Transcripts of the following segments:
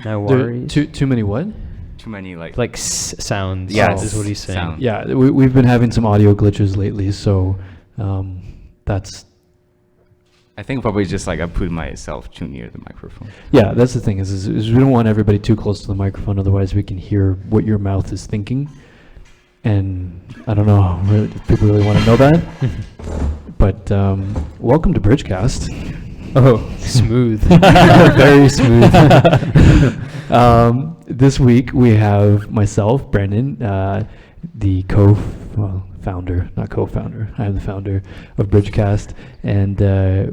No worries. Too many what? Too many Like sounds. Yes, is what he's saying. sound. Yeah, we've been having some audio glitches lately, so that's... I think probably just I put myself too near the microphone. Yeah, that's the thing is we don't want everybody too close to the microphone, otherwise we can hear what your mouth is thinking. And I don't know if people really want to know that. But welcome to BRIDGECast. Oh, smooth. Very smooth. This week we have myself, Brandon, the founder, not co-founder. I am the founder of BRIDGECast, and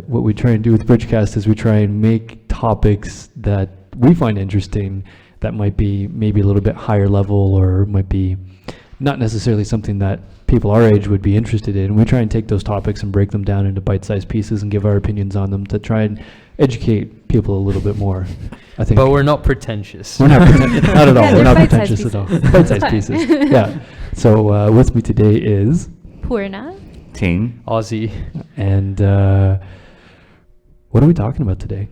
what we try and do with BRIDGECast is we try and make topics that we find interesting that might be maybe a little bit higher level or might be not necessarily something that people our age would be interested in. We try and take those topics and break them down into bite-sized pieces and give our opinions on them to try and educate people a little bit more, I think. But we're not pretentious. We're not pretentious. Not at all. Yeah, We're not bite-sized pretentious at all. Bite-sized pieces. Yeah. So with me today is Poorna. Tin. Aussie. And what are we talking about today?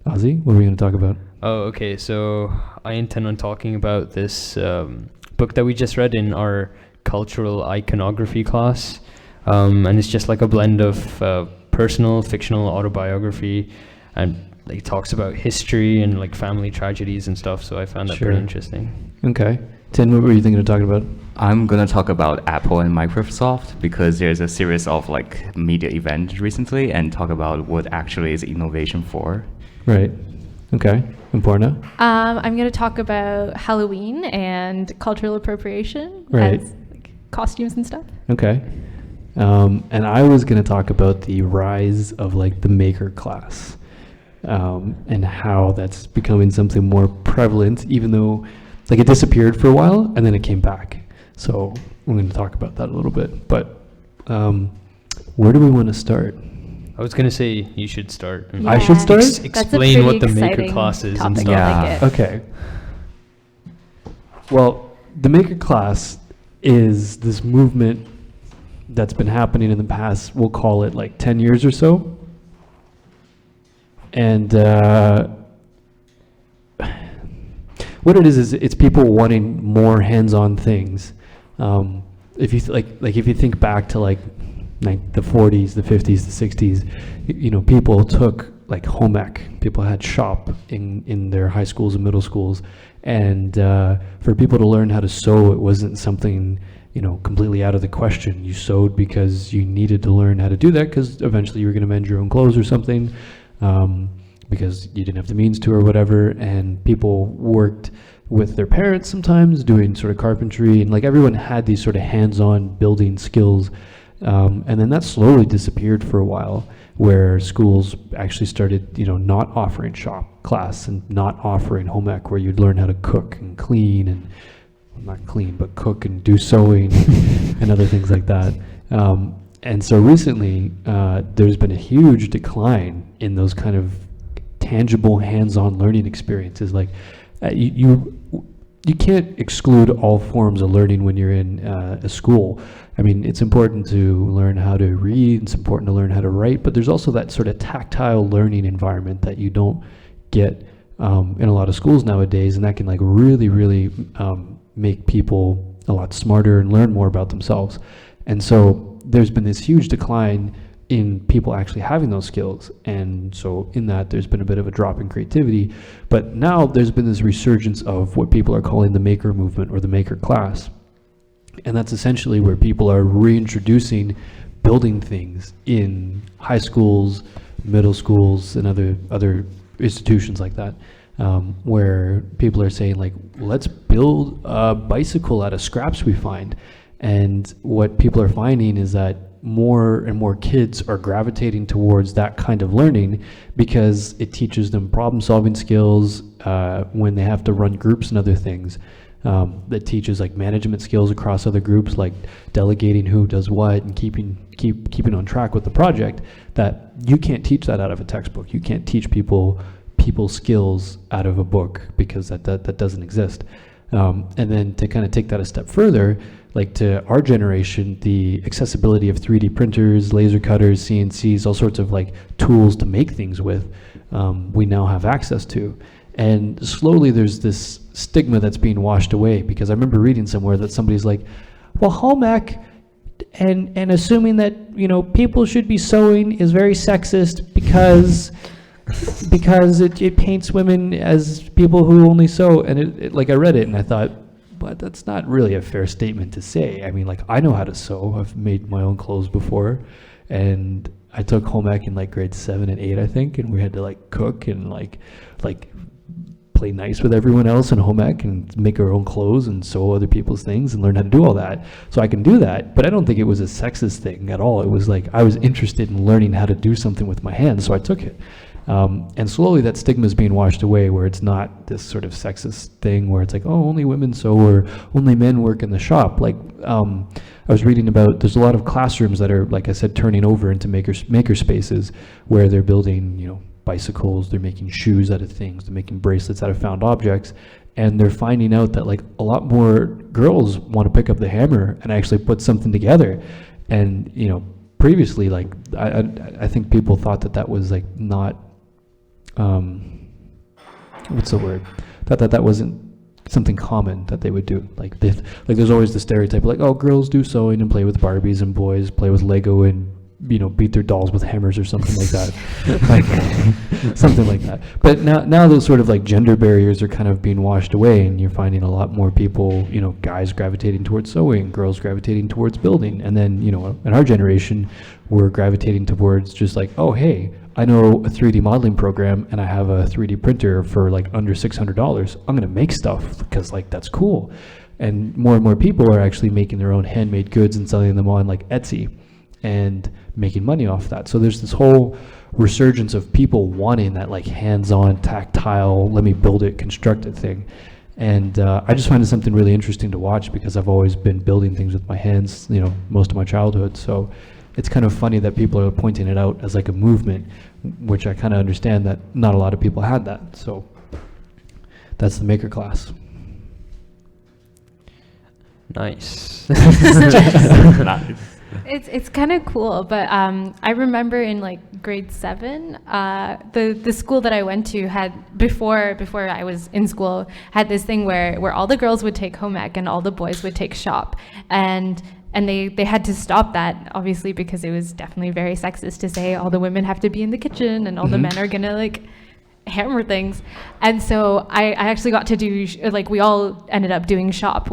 Ozzy, what are we going to talk about? Oh, okay. So I intend on talking about this book that we just read in our cultural iconography class. And it's just like a blend of personal, fictional autobiography, and it talks about history and like family tragedies and stuff. So I found that pretty interesting. Okay. Tin, what were you thinking of talking about? I'm going to talk about Apple and Microsoft because there's a series of media events recently and talk about what actually is innovation for. Right. Okay. And Poorna? I'm going to talk about Halloween and cultural appropriation Right. as costumes and stuff. Okay. And I was going to talk about the rise of the maker class and how that's becoming something more prevalent, even though it disappeared for a while and then it came back. So we're going to talk about that a little bit. But where do we want to start? I was going to say you should start. Yeah. I should start? Explain what the maker class is and stuff. Yeah. Okay. Well, the maker class is this movement that's been happening in the past, we'll call it 10 years or so. And what it is it's people wanting more hands-on things. If you if you think back to the 40s, the 50s, the 60s, people took home ec. People had shop in their high schools and middle schools, and for people to learn how to sew, it wasn't something completely out of the question. You sewed because you needed to learn how to do that because eventually you were going to mend your own clothes or something, because you didn't have the means to or whatever. And people worked with their parents sometimes doing sort of carpentry, and everyone had these sort of hands-on building skills. And then that slowly disappeared for a while, where schools actually started, not offering shop class and not offering home ec, where you'd learn how to cook and clean and not clean, but cook and do sewing and other things like that. And so recently, there's been a huge decline in those kind of tangible hands-on learning experiences. You can't exclude all forms of learning when you're in a school. I mean, it's important to learn how to read, it's important to learn how to write, but there's also that sort of tactile learning environment that you don't get in a lot of schools nowadays, and that can really, really make people a lot smarter and learn more about themselves. And so there's been this huge decline in people actually having those skills, and so in that there's been a bit of a drop in creativity. But now there's been this resurgence of what people are calling the maker movement or the maker class, and that's essentially where people are reintroducing building things in high schools, middle schools, and other institutions like that, where people are saying let's build a bicycle out of scraps we find. And what people are finding is that more and more kids are gravitating towards that kind of learning because it teaches them problem-solving skills when they have to run groups and other things. That teaches management skills across other groups, like delegating who does what and keeping on track with the project. That you can't teach that out of a textbook. You can't teach people skills out of a book because that doesn't exist. And then to kind of take that a step further, to our generation, the accessibility of 3D printers, laser cutters, CNCs, all sorts of tools to make things with, we now have access to. And slowly there's this stigma that's being washed away, because I remember reading somewhere that somebody's like, well, home ec and assuming that, you know, people should be sewing is very sexist because it paints women as people who only sew. And it like, I read it and I thought, but that's not really a fair statement to say. I mean, like, I know how to sew. I've made my own clothes before, and I took home ec in like grade 7 and 8, I think, and we had to like cook and like play nice with everyone else in home ec and make our own clothes and sew other people's things and learn how to do all that. So I can do that, but I don't think it was a sexist thing at all. It was like I was interested in learning how to do something with my hands, so I took it. And slowly that stigma is being washed away, where it's not this sort of sexist thing where it's like, oh, only women sew or only men work in the shop. Like, I was reading about, there's a lot of classrooms that are, like I said, turning over into maker spaces where they're building, you know, bicycles, they're making shoes out of things, they're making bracelets out of found objects, and they're finding out that like a lot more girls want to pick up the hammer and actually put something together. And, you know, previously, like, I think people thought that was like not, what's the word? That wasn't something common that they would do. Like there's always the stereotype, like, oh, girls do sewing and play with Barbies, and boys play with Lego and, you know, beat their dolls with hammers or something like that. Like something like that. But now those sort of like gender barriers are kind of being washed away, and you're finding a lot more people, you know, guys gravitating towards sewing, girls gravitating towards building, and then, you know, in our generation, we're gravitating towards just like, oh, hey, I know a 3D modeling program and I have a 3D printer for like under $600. I'm gonna make stuff because like that's cool. And more people are actually making their own handmade goods and selling them on like Etsy and making money off that. So there's this whole resurgence of people wanting that like hands-on, tactile, let me build it, construct it thing. And I just find it something really interesting to watch, because I've always been building things with my hands, you know, most of my childhood. So it's kind of funny that people are pointing it out as like a movement, which I kind of understand that not a lot of people had that. So that's the maker class. Nice. Nice. It's kind of cool, but I remember in like grade 7, the school that I went to had before I was in school had this thing where all the girls would take home ec and all the boys would take shop, and they had to stop that, obviously, because it was definitely very sexist to say all the women have to be in the kitchen and all the men are gonna like hammer things. And so I actually got to do like we all ended up doing shop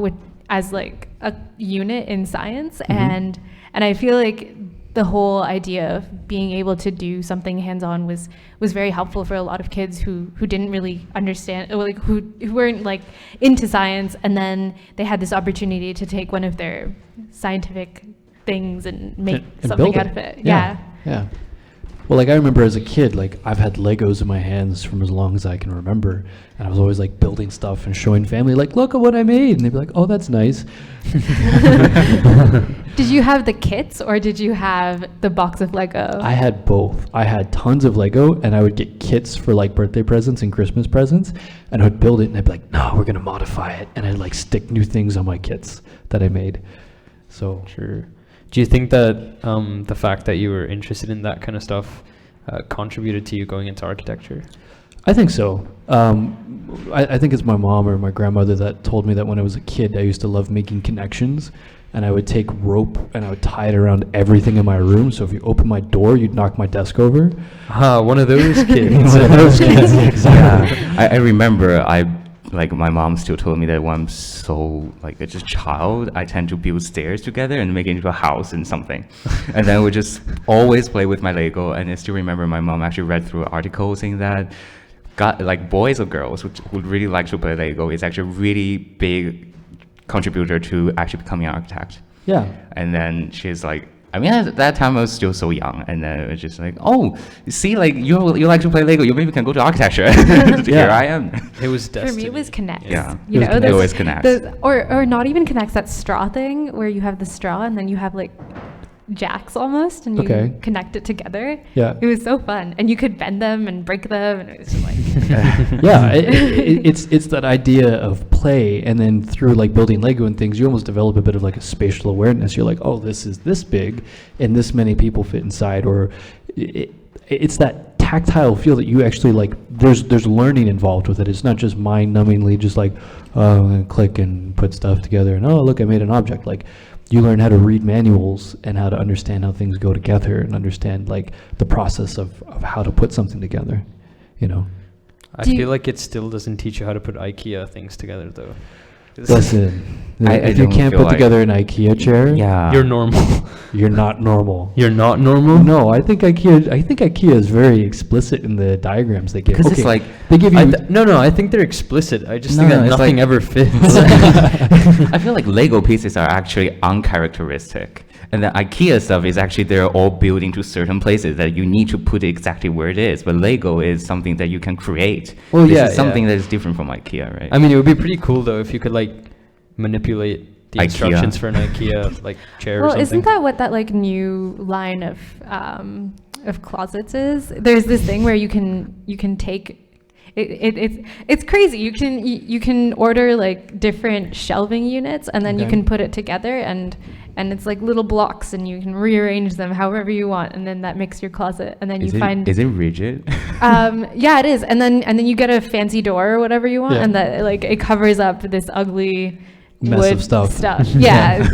as like a unit in science, and I feel like the whole idea of being able to do something hands-on was very helpful for a lot of kids who didn't really understand, or like who weren't like into science, and then they had this opportunity to take one of their scientific things and make something out of it. Yeah. Well, like I remember as a kid, like I've had Legos in my hands from as long as I can remember, and I was always like building stuff and showing family, like, look at what I made, and they'd be like, oh, that's nice. Did you have the kits, or did you have the box of Lego? I had both. I had tons of Lego, and I would get kits for like birthday presents and Christmas presents, and I would build it, and I'd be like, no, we're gonna modify it, and I'd like stick new things on my kits that I made. So Sure. Do you think that the fact that you were interested in that kind of stuff contributed to you going into architecture? I think so. I think it's my mom or my grandmother that told me that when I was a kid, I used to love making connections, and I would take rope and I would tie it around everything in my room. So if you open my door, you'd knock my desk over. One of those kids. One of those kids, exactly. Yeah, I remember like my mom still told me that when I'm so like a just child, I tend to build stairs together and make it into a house and something. And then we just always play with my Lego. And I still remember my mom actually read through an article saying that like boys or girls would really like to play Lego is actually a really big contributor to actually becoming an architect. Yeah. And then she's like, I mean, at that time I was still so young, and then it was just like, oh, you see, like you like to play Lego, you maybe can go to architecture. Here I am. It was destiny. For me, it was connects. Yeah, You know, it always connects. Or not even connects, that straw thing where you have the straw and then you have like jacks almost, and you connect it together. Yeah. It was so fun, and you could bend them and break them, and it was just like Yeah, it's that idea of play, and then through like building Lego and things, you almost develop a bit of like a spatial awareness. You're like, oh, this is this big, and this many people fit inside, or it's that tactile feel that you actually like, there's learning involved with it. It's not just mind-numbingly just like, oh, I'm gonna click and put stuff together and, oh, look, I made an object. Like, you learn how to read manuals and how to understand how things go together and understand like the process of how to put something together, you know. I feel like it still doesn't teach you how to put IKEA things together, though. Listen, I if you don't can't feel put like- together an IKEA chair, Yeah. You're normal. you're not normal. You're not normal? No, I think IKEA is very explicit in the diagrams they give. 'Cause it's like- they give you. No, I think they're explicit. I just No, think that it's nothing like- ever fits. I feel like Lego pieces are actually uncharacteristic. And the IKEA stuff is actually they're all built into certain places that you need to put it exactly where it is. But Lego is something that you can create. Well, This yeah, is something yeah. that is different from IKEA, right? I mean, it would be pretty cool, though, if you could, like, manipulate the IKEA. instructions for an IKEA, like, chair or Well, something. isn't that what that like new line of closets is? There's this thing where you can take it's crazy. You can order like different shelving units and then you Okay. can put it together and it's like little blocks and you can rearrange them however you want and then that makes your closet and then you find is it rigid? yeah, it is. And then you get a fancy door or whatever you want Yeah. and that like it covers up this ugly Mess wood of stuff. Yeah.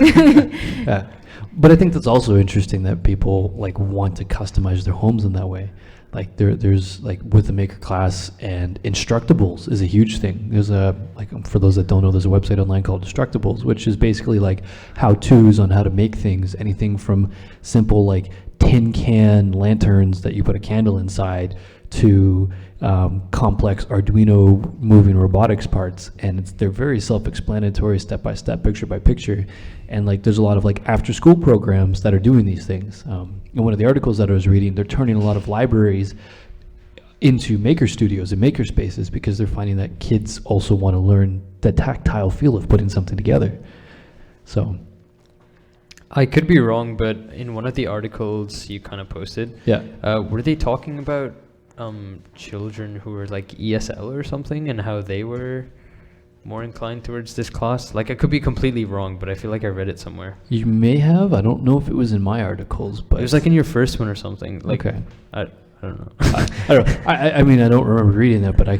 Yeah. But I think that's also interesting that people like want to customize their homes in that way. Like there's like with the maker class and Instructables is a huge thing. There's a, like for those that don't know, there's a website online called Instructables, which is basically like how-tos on how to make things, anything from simple like tin can lanterns that you put a candle inside to complex Arduino moving robotics parts, and they're very self-explanatory, step-by-step, picture-by-picture, and like there's a lot of like after-school programs that are doing these things. In one of the articles that I was reading, they're turning a lot of libraries into maker studios and maker spaces because they're finding that kids also want to learn the tactile feel of putting something together. So I could be wrong, but in one of the articles you kind of posted, yeah. were they talking about children who were like ESL or something and how they were more inclined towards this class? Like, I could be completely wrong, but I feel like I read it somewhere. You may have. I don't know if it was in my articles, but It was like in your first one or something. Like, okay. I don't know. I don't know. I mean, I don't remember reading that, but I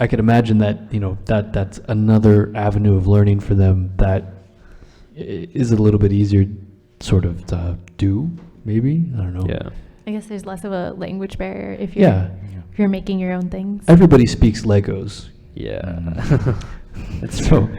could imagine that, you know, that's another avenue of learning for them that is a little bit easier sort of to do, maybe. I don't know. Yeah. I guess there's less of a language barrier if you're making your own things. Everybody speaks Legos. Yeah. That's so,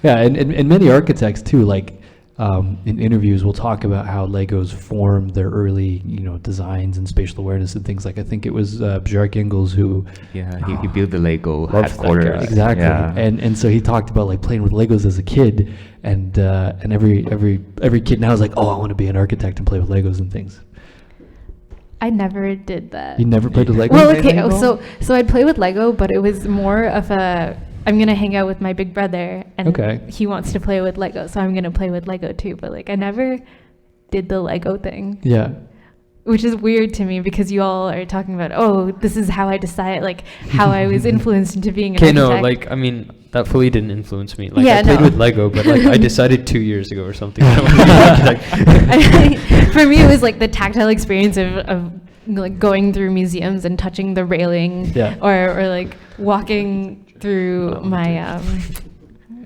yeah, and many architects too, like in interviews will talk about how Legos formed their early, you know, designs and spatial awareness and things like, I think it was Bjarke Ingels who Yeah, he built the Lego Love that headquarters. guy. exactly, Yeah. and so he talked about like playing with Legos as a kid, and every kid now is like, oh, I want to be an architect and play with Legos and things. I never did that. You never played with Legos? Well, okay, so I'd play with Lego, but it was more of a I'm gonna hang out with my big brother, and Okay. he wants to play with Lego, so I'm gonna play with Lego too. But like, I never did the Lego thing, Yeah. which is weird to me because you all are talking about, oh, this is how I decided, like how I was influenced into being an Okay, architect. no, like, I mean, that fully didn't influence me. Like, Yeah, I played no. with Lego, but like, I decided 2 years ago or something. I wanted to be an architect. For me, it was like the tactile experience of like going through museums and touching the railing, Yeah. or like walking through my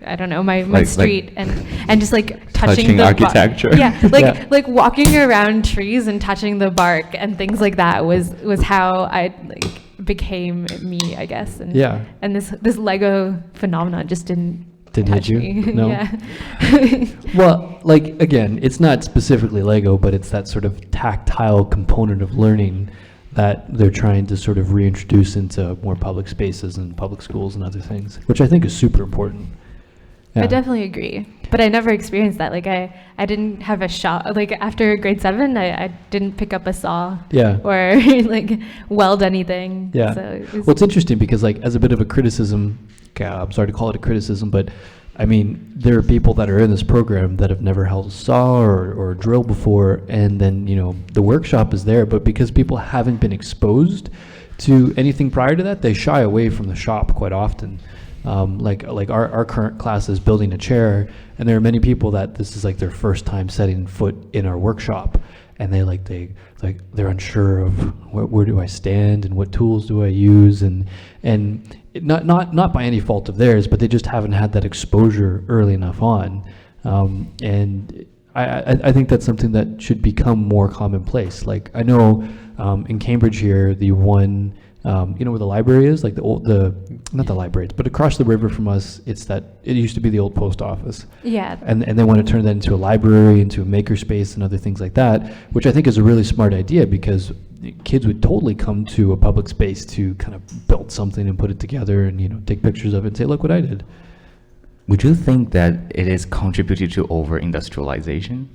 I don't know, my Like- street and just like Touching touching the architecture. Yeah, like Yeah. like walking around trees and touching the bark and things like that was how I like became me, I guess. And Yeah. and this Lego phenomenon just didn't Didn't hit touch you? me. No? Yeah. Well, like, again, it's not specifically Lego, but it's that sort of tactile component of learning that they're trying to sort of reintroduce into more public spaces and public schools and other things, which I think is super important. I Yeah. definitely agree, but I never experienced that. Like I didn't have a saw. Like after grade 7, I didn't pick up a saw Yeah. or like weld anything. Yeah. So it was, Well, it's interesting because, like, as a bit of a criticism, I'm sorry to call it a criticism, but I mean, there are people that are in this program that have never held a saw or a drill before, and then, you know, the workshop is there, but because people haven't been exposed to anything prior to that, they shy away from the shop quite often. Like our current class is building a chair, and there are many people that this is like their first time setting foot in our workshop, and they're unsure of where do I stand and what tools do I use, and not by any fault of theirs, but they just haven't had that exposure early enough on, and I think that's something that should become more commonplace. Like I know in Cambridge here, the one you know where the library is, like not the library, but across the river from us, it used to be the old post office. Yeah. And they want to turn that into a library, into a makerspace and other things like that, which I think is a really smart idea, because kids would totally come to a public space to kind of build something and put it together and, you know, take pictures of it and say, look what I did. Would you think that it is contributed to over-industrialization?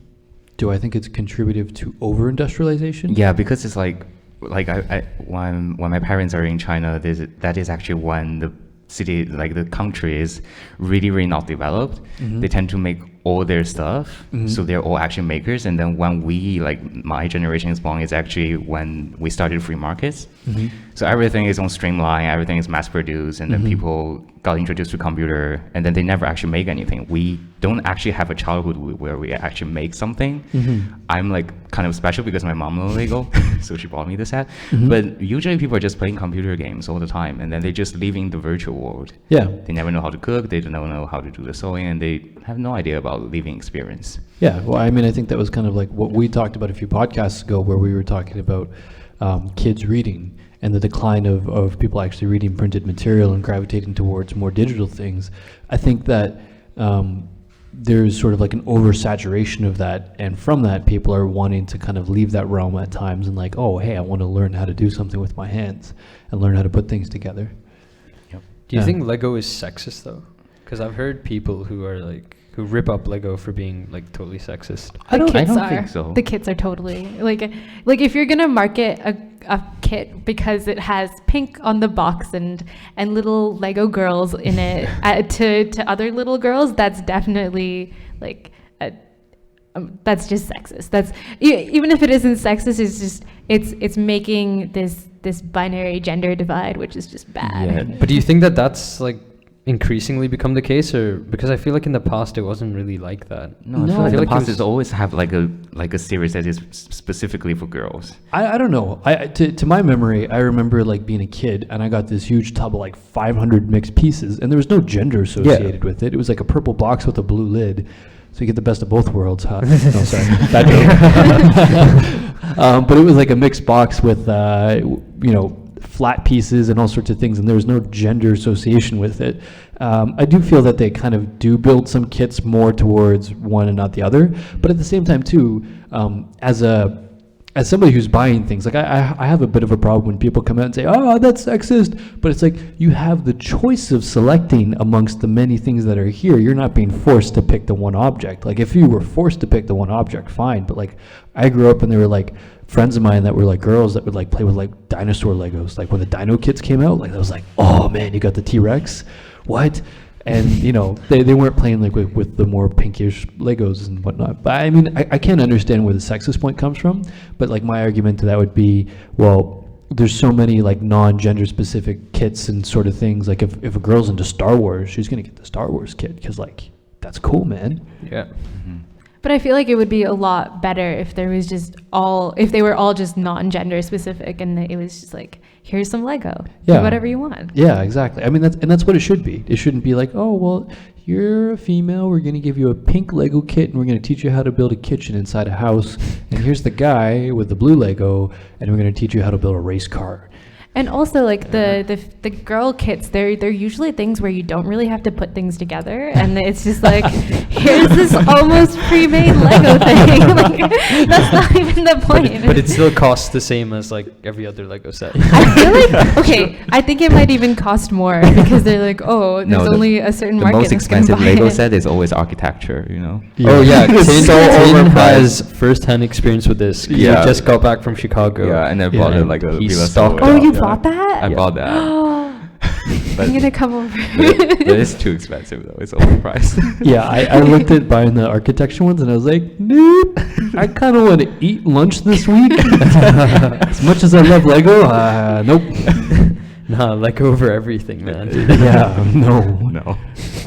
Do I think it's contributive to over-industrialization? Yeah, because it's like when my parents are in China, that is actually when the city, like the country, is really, really not developed. Mm-hmm. They tend to make all their stuff, Mm-hmm. so they're all actually makers. And then when we, like my generation is born, is actually when we started free markets. Mm-hmm. So everything is on streamline, everything is mass produced, and then Mm-hmm. people got introduced to computer, and then they never actually make anything. We don't actually have a childhood where we actually make something. Mm-hmm. I'm like kind of special because my mom knows Lego, so she bought me the set. Mm-hmm. But usually people are just playing computer games all the time, and then they just live in the virtual world. Yeah. They never know how to cook, they don't know how to do the sewing, and they have no idea about living experience. Yeah, well, I mean, I think that was kind of like what we talked about a few podcasts ago, where we were talking about kids reading and the decline of people actually reading printed material and gravitating towards more digital things. I think that there's sort of like an oversaturation of that, and from that, people are wanting to kind of leave that realm at times and like, oh, hey, I want to learn how to do something with my hands and learn how to put things together. Yep. Do you Yeah. think Lego is sexist though? Because I've heard people who rip up Lego for being like totally sexist. I don't Kits think so. The kits are totally like if you're gonna market a kit because it has pink on the box and little Lego girls in it to other little girls, that's definitely like that's just sexist. That's even if it isn't sexist, it's just it's making this binary gender divide, which is just bad. Yeah. But do you think that that's like increasingly become the case, or because I feel like in the past it wasn't really like that? No, I feel No. like I feel the like past it was- is always have like a series that is specifically for girls. I don't know. To my memory, I remember like being a kid and I got this huge tub of like 500 mixed pieces, and there was no gender associated with it. It was like a purple box with a blue lid. So you get the best of both worlds, huh? No, sorry. Bad joke. But it was like a mixed box with, flat pieces and all sorts of things, and there was no gender association with it. I do feel that they kind of do build some kits more towards one and not the other. But at the same time, too, as somebody who's buying things, like I have a bit of a problem when people come out and say, oh, that's sexist. But it's like you have the choice of selecting amongst the many things that are here. You're not being forced to pick the one object. Like if you were forced to pick the one object, fine. But like I grew up and there were like friends of mine that were like girls that would like play with like dinosaur Legos. Like when the Dino kits came out, like I was like, oh man, you got the T-Rex? What? And you know, they weren't playing like with the more pinkish Legos and whatnot. But I mean, I can't understand where the sexist point comes from. But like my argument to that would be, well, there's so many like non-gender specific kits and sort of things. Like if a girl's into Star Wars, she's gonna get the Star Wars kit because like that's cool, man. Yeah. Mm-hmm. But I feel like it would be a lot better if there was if they were all just non-gender specific and it was just like, here's some Lego, Yeah. do whatever you want. Yeah, exactly. I mean, that's what it should be. It shouldn't be like, oh, well, you're a female, we're going to give you a pink Lego kit, and we're going to teach you how to build a kitchen inside a house. And here's the guy with the blue Lego, and we're going to teach you how to build a race car. And also, like the girl kits, they're usually things where you don't really have to put things together, and it's just like, here's this almost pre-made Lego thing. Like, that's not even the point. But it still costs the same as like every other Lego set. I feel like I think it might even cost more because they're like, oh, there's only a certain The market most that's gonna expensive buy Lego it. set is always architecture, you know? Oh yeah, Tin, It's so Tin overpriced. has first-hand experience with this. 'Cause Yeah. He just got back from Chicago. Yeah, and I Yeah. bought it like a He Villa stocked Solo. Oh, you Yeah. bought that? I bought that. I'm gonna come over. but it's too expensive though. It's overpriced. Yeah, I looked at buying the architecture ones, and I was like, nope, I kind of want to eat lunch this week. As much as I love Lego, nope. Nah, Lego over everything, man. Yeah, no. No.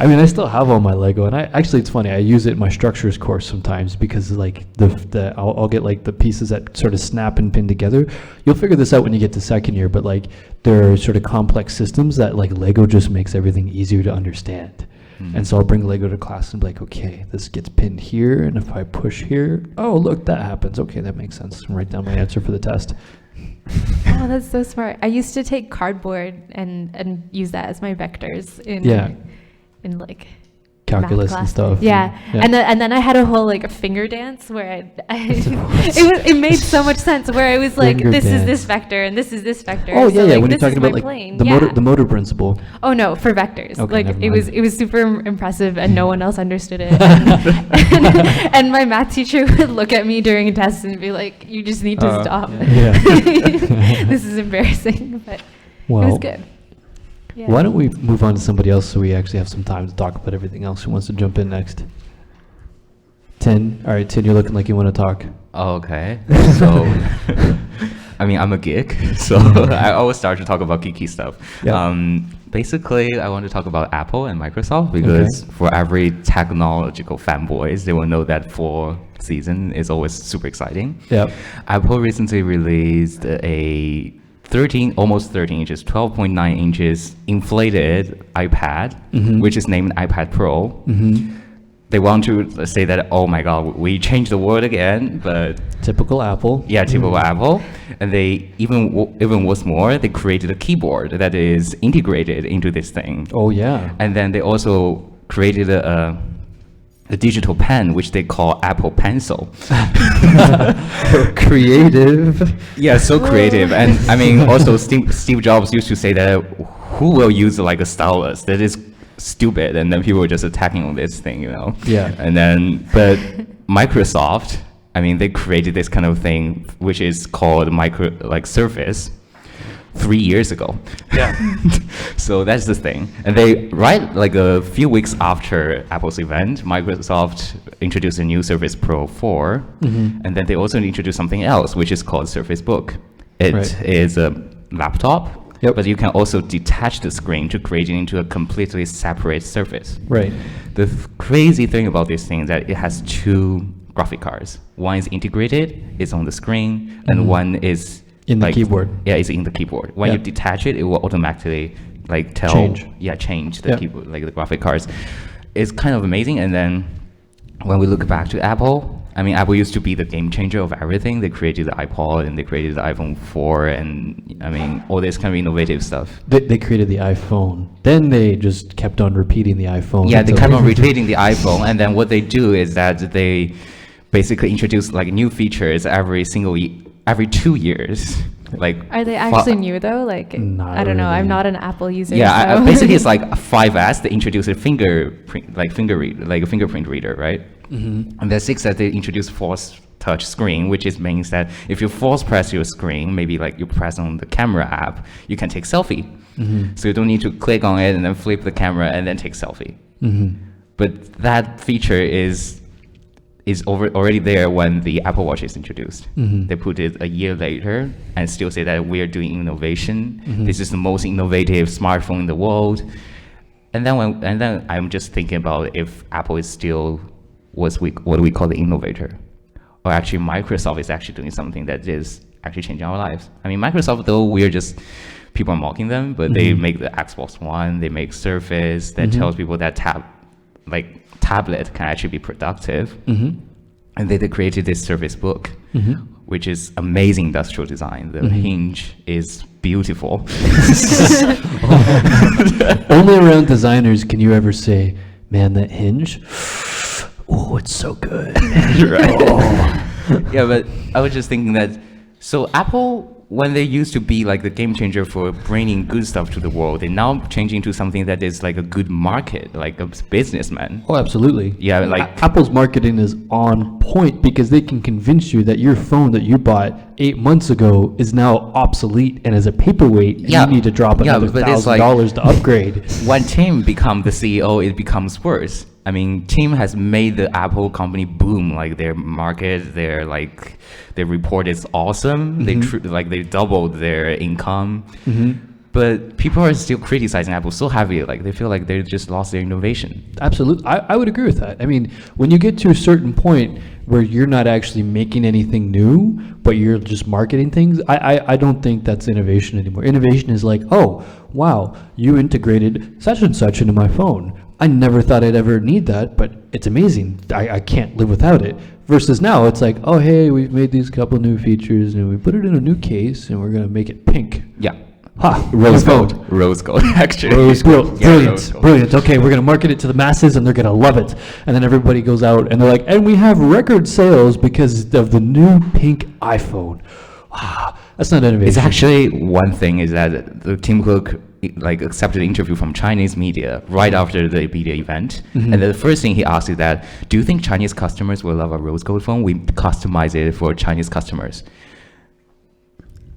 I mean, I still have all my Lego, and it's funny. I use it in my structures course sometimes because like I'll get like the pieces that sort of snap and pin together. You'll figure this out when you get to second year, but like there are sort of complex systems that like Lego just makes everything easier to understand. And so I'll bring Lego to class and be like, okay, this gets pinned here, and if I push here, oh look, that happens. Okay, that makes sense. And write down my answer for the test. Oh, that's so smart. I used to take cardboard and use that as my vectors in like Calculus math and class. stuff. Yeah. And then I had a whole like finger dance where it made so much sense where I was like, Finger this is dance. this vector and this is this vector. Oh so, yeah, yeah. like, When you're this talking is my about like plane. the motor principle. Oh no, for vectors. Okay, like never it mind. was super impressive and no one else understood it. And my math teacher would look at me during a test and be like, you just need to stop. Yeah. This is embarrassing, but Well, it was good. Yeah. why don't we move on to somebody else so we actually have some time to talk about everything else? Who wants to jump in next? Tin. All right, Tin, you're looking like you want to talk. Okay. So, I mean, I'm a geek, so I always start to talk about geeky stuff. Yeah. Basically, I want to talk about Apple and Microsoft because for every technological fanboys, they will know that fall season is always super exciting. Yep. Apple recently released a almost 13 inches, 12.9 inches inflated iPad, which is named iPad Pro. They want to say that, oh my God, we changed the world again, but Typical Apple. yeah, typical Apple. And they even what's more, they created a keyboard that is integrated into this thing. Oh yeah. And then they also created a digital pen, which they call Apple Pencil. Creative. Yeah, so creative. And I mean, also Steve Jobs used to say that who will use like a stylus? That is stupid. And then people were just attacking on this thing, you know? Yeah. And then, but Microsoft, I mean, they created this kind of thing, which is called Surface 3 years ago. Yeah. So that's the thing. And they, right, like a few weeks after Apple's event, Microsoft introduced a new Surface Pro 4. And then they also introduced something else, which is called Surface Book. It is a laptop, but you can also detach the screen to create it into a completely separate surface. Right. The crazy thing about this thing is that it has two graphic cards. One is integrated, it's on the screen, and one is In the keyboard. Yeah, it's in the keyboard. When you detach it, it will automatically like change the keyboard, like the graphic cards. It's kind of amazing. And then when we look back to Apple, I mean, Apple used to be the game changer of everything. They created the iPod and they created the iPhone 4 and I mean, all this kind of innovative stuff. They created the iPhone. Then they just kept on repeating the iPhone. Yeah, they kept on repeating the iPhone. And then what they do is that they basically introduce like new features every 2 years. Like, Are they actually new though? Like, Not I don't know. really. I'm not an Apple user. yeah, so. basically it's like 5S. They introduced a fingerprint reader, right? And then 6S they introduced force touch screen, which means that if you force press your screen, maybe like you press on the camera app, you can take selfie. So you don't need to click on it and then flip the camera and then take selfie. But that feature is already there when the Apple Watch is introduced. They put it a year later and still say that we are doing innovation. This is the most innovative smartphone in the world. And then I'm just thinking about if Apple is still what we call the innovator, or actually Microsoft is actually doing something that is actually changing our lives. I mean, Microsoft though people are mocking them, but they make the Xbox One, they make Surface that tells people that tablet can actually be productive. And they created this Surface Book, which is amazing industrial design. The hinge is beautiful. Only around designers can you ever say, man, that hinge, oh, it's so good. Right. Yeah, but I was just thinking that, so Apple, when they used to be like the game changer for bringing good stuff to the world, they're now changing to something that is like a good market, like a businessman. Oh, absolutely. Yeah, like Apple's marketing is on point because they can convince you that your phone that you bought 8 months ago is now obsolete and is a paperweight, and you need to drop another $1,000 to upgrade. When Tim becomes the CEO, it becomes worse. I mean, Tim has made the Apple company boom. Like their market, their report is awesome. They doubled their income. but people are still criticizing Apple so heavily. Like they feel like they just lost their innovation. Absolutely. I would agree with that. I mean, when you get to a certain point where you're not actually making anything new, but you're just marketing things, I don't think that's innovation anymore. Innovation is like, oh, wow, you integrated such and such into my phone. I never thought I'd ever need that, but it's amazing. I can't live without it. Versus now, it's like, oh, hey, we've made these couple new features and we put it in a new case and we're going to make it pink. Yeah. Ha, Rose new gold. phone. Rose gold, actually. Rose gold. Yeah, Brilliant. rose gold. Brilliant. Okay, we're going to market it to the masses and they're going to love it. And then everybody goes out and they're like, and we have record sales because of the new pink iPhone. Ah, that's not innovation. It's actually one thing is that the Tim Cook like accepted an interview from Chinese media right after the media event, and the first thing he asked is that, do you think Chinese customers will love a rose gold phone? We customize it for Chinese customers.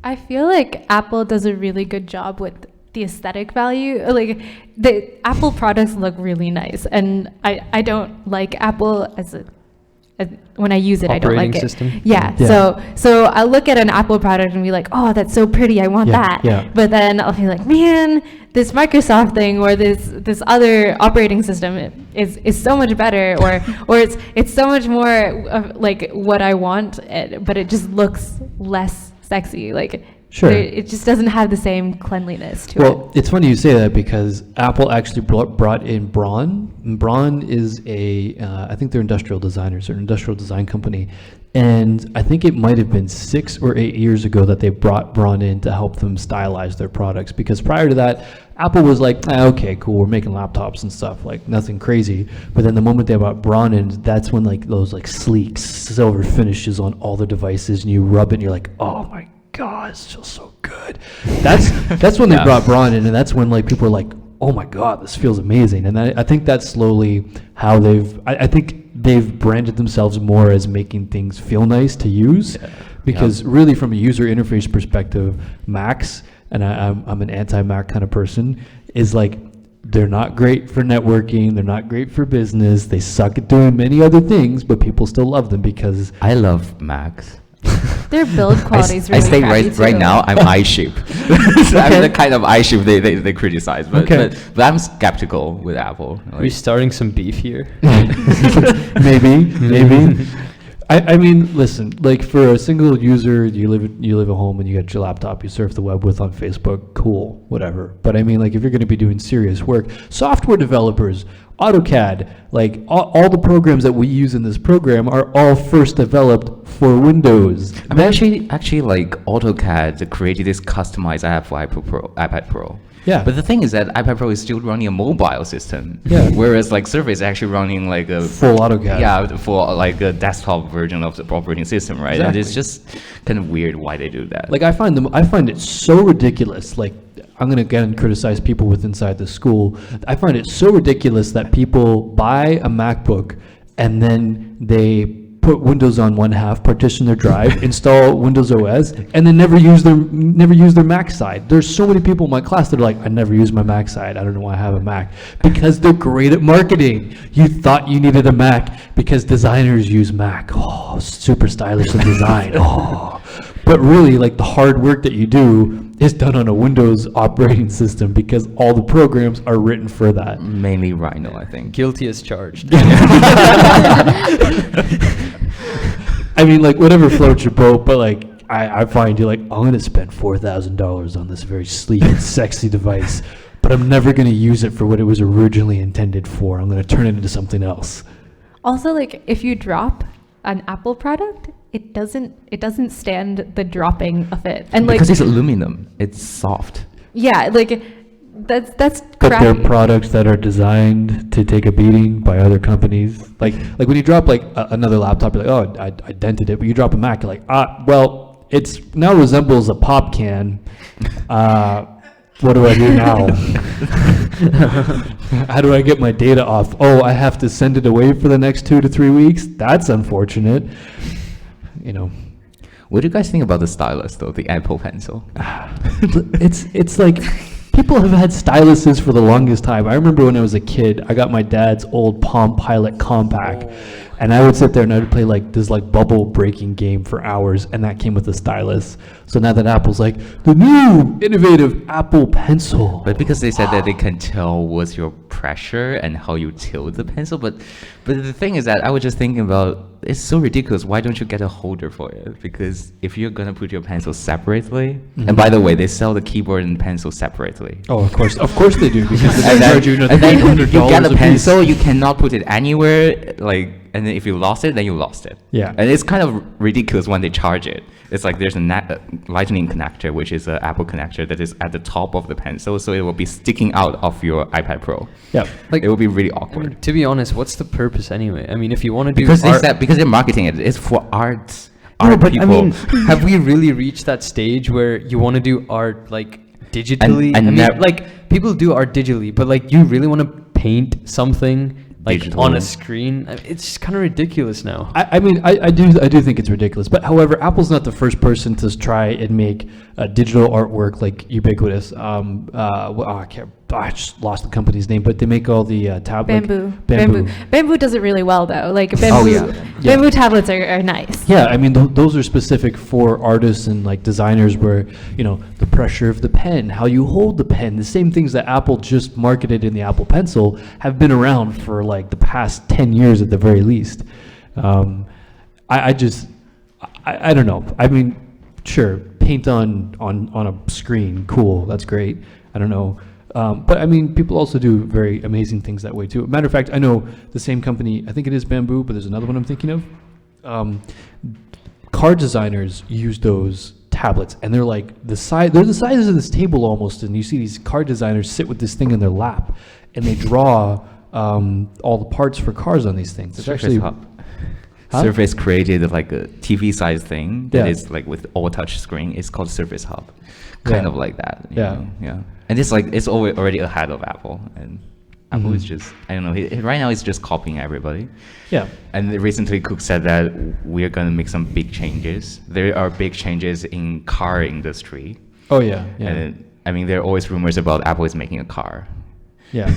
I feel like Apple does a really good job with the aesthetic value. Like the Apple products look really nice, and I don't like Apple as when I use it, I don't like Operating it. system? Yeah. Yeah. So I look at an Apple product and be like, oh, that's so pretty. I want Yeah, that. yeah. But then I'll be like, man, this Microsoft thing or this other operating system is so much better, or it's so much more of like what I want, but it just looks less sexy. Like Sure. it just doesn't have the same cleanliness to it. Well, it's funny you say that because Apple actually brought in Braun. Braun is I think they're industrial designers, or an industrial design company. And I think it might have been 6 or 8 years ago that they brought Braun in to help them stylize their products. Because prior to that, Apple was like, okay, cool, we're making laptops and stuff, like nothing crazy. But then the moment they brought Braun in, that's when like those like sleek silver finishes on all the devices, and you rub it and you're like, oh my God, it feels so good. That's when they brought Braun in, and that's when like people were like, oh my God, this feels amazing. And I think that's slowly how I think they've branded themselves more as making things feel nice to use. Because really from a user interface perspective, Macs, and I'm an anti-Mac kind of person, is like, they're not great for networking, they're not great for business, they suck at doing many other things, but people still love them because I love Macs. Their build quality is I really say crappy right too. now I'm iShip. So I'm the kind of iShip they criticize, but I'm skeptical with Apple. Are we starting some beef here? maybe. I mean, listen, like for a single user, you live at home and you got your laptop, you surf the web with on Facebook, cool, whatever. But I mean, like if you're going to be doing serious work, software developers, AutoCAD, like all the programs that we use in this program are all first developed for Windows. I'm actually like AutoCAD created this customized app for iPad Pro. Yeah. But the thing is that iPad Pro is still running a mobile system. Yeah. Whereas like Surface is actually running like a Full AutoCAD. Yeah, for like a desktop version of the operating system, right? And it's Exactly. just kind of weird why they do that. Like I find it so ridiculous. Like I'm gonna again criticize people with inside the school. I find it so ridiculous that people buy a MacBook and then they put Windows on one half, partition their drive, install Windows OS, and then never use their Mac side. There's so many people in my class that are like, I never use my Mac side. I don't know why I have a Mac. Because they're great at marketing. You thought you needed a Mac because designers use Mac. Oh, super stylish in design. Oh. But really, like the hard work that you do is done on a Windows operating system because all the programs are written for that. Mainly Rhino, I think. Guilty as charged. I mean, like, whatever floats your boat, but like, I find you're like, I'm going to spend $4,000 on this very sleek and sexy device, but I'm never going to use it for what it was originally intended for. I'm going to turn it into something else. Also, like if you drop an Apple product, it doesn't stand the dropping of it, and like Because it's aluminum, it's soft. yeah, like that's But they're crappy. products that are designed to take a beating by other companies. Like when you drop like another laptop, you're like, oh, I dented it. But you drop a Mac, you're like, well, it's now resembles a pop can. What do I do now? How do I get my data off? Oh, I have to send it away for the next 2 to 3 weeks? That's unfortunate. You know, What do you guys think about the stylus though, the Apple Pencil? it's like people have had styluses for the longest time. I remember when I was a kid, I got my dad's old Palm Pilot Compact, And I would sit there and I would play like this like bubble breaking game for hours, and that came with a stylus. So now that Apple's like the new innovative Apple Pencil. But because they said that they can tell what's your pressure and how you tilt the pencil, but the thing is that I was just thinking about, it's so ridiculous. Why don't you get a holder for it? Because if you're gonna put your pencil separately, and by the way, they sell the keyboard and pencil separately. Oh, of course they do, because And they then, charge you and then $300 you get a a piece. pencil, you cannot put it anywhere, like, and then if you lost it, then you lost it. Yeah. And it's kind of ridiculous when they charge it. It's like there's a lightning connector, which is an Apple connector that is at the top of the pencil, so it will be sticking out of your iPad Pro. Yeah. Like, it will be really I mean, awkward. to be honest, what's the purpose anyway? I mean, if you want to do Because art, because they're marketing it. It's for art. no, Art but people. I mean, have we really reached that stage where you want to do art like digitally? And I mean, nev- like people do art digitally, but like you really want to paint something like Digital. on a screen? I mean, it's kind of ridiculous now. I mean, I do think it's ridiculous. But however, Apple's not the first person to try and make digital artwork like ubiquitous. I just lost the company's name, but they make all the Bamboo does it really well though. Like bamboo, Oh, yeah. bamboo tablets are nice. Yeah, I mean, those are specific for artists and like designers, where, you know, the pressure of the pen, how you hold the pen, the same things that Apple just marketed in the Apple Pencil have been around for like the past 10 years at the very least. I don't know. I mean, sure, paint on a screen, cool, that's great. I don't know. But I mean, people also do very amazing things that way too. Matter of fact, I know the same company, I think it is Bamboo, but there's another one I'm thinking of. Car designers use those tablets, and they're like they're the sizes of this table almost, and you see these car designers sit with this thing in their lap, and they draw all the parts for cars on these things. It's actually... Huh? Surface created like a TV size thing that Yeah. is like with all touch screen. It's called Surface Hub, kind Yeah. of like that. you Yeah. know? Yeah. And it's like it's already ahead of Apple, and Apple is just, I don't know. Right now, it's just copying everybody. Yeah. And recently, Cook said that we're gonna make some big changes. There are big changes in car industry. Oh yeah. Yeah. And I mean, there are always rumors about Apple is making a car. Yeah,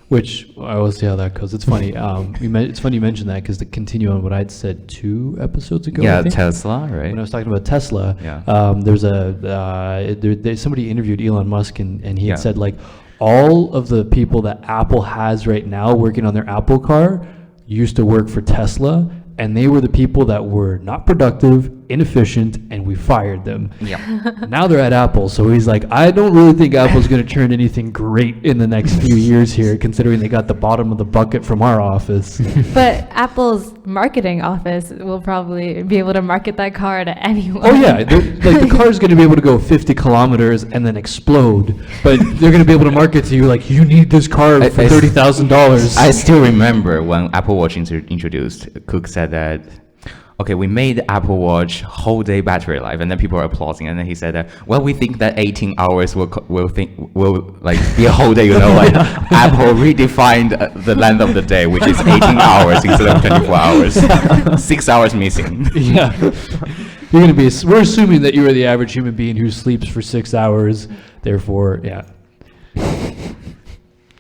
which I will see how that goes. It's funny. It's funny you mentioned that, because to continue on what I'd said 2 episodes ago. Yeah, I think, Tesla, right? when I was talking about Tesla. Yeah. There's somebody interviewed Elon Musk, and he had Yeah. said like all of the people that Apple has right now working on their Apple car used to work for Tesla, and they were the people that were not productive, inefficient, and we fired them. Yeah. Now they're at Apple, so he's like, I don't really think Apple's going to turn anything great in the next few years here, considering they got the bottom of the bucket from our office. But Apple's marketing office will probably be able to market that car to anyone. Oh yeah, like the car's going to be able to go 50 kilometers and then explode, but they're going to be able to market to you like, you need this car for $30,000. I still remember when Apple Watch introduced, Cook said that, okay, we made Apple Watch whole day battery life, and then people are applauding, and then he said that, well, we think that 18 hours will like be a whole day, you know, like Apple redefined the length of the day, which is 18 hours instead of 24 hours, 6 hours missing. Yeah. You're going to be, we're assuming that you are the average human being who sleeps for 6 hours, therefore, yeah.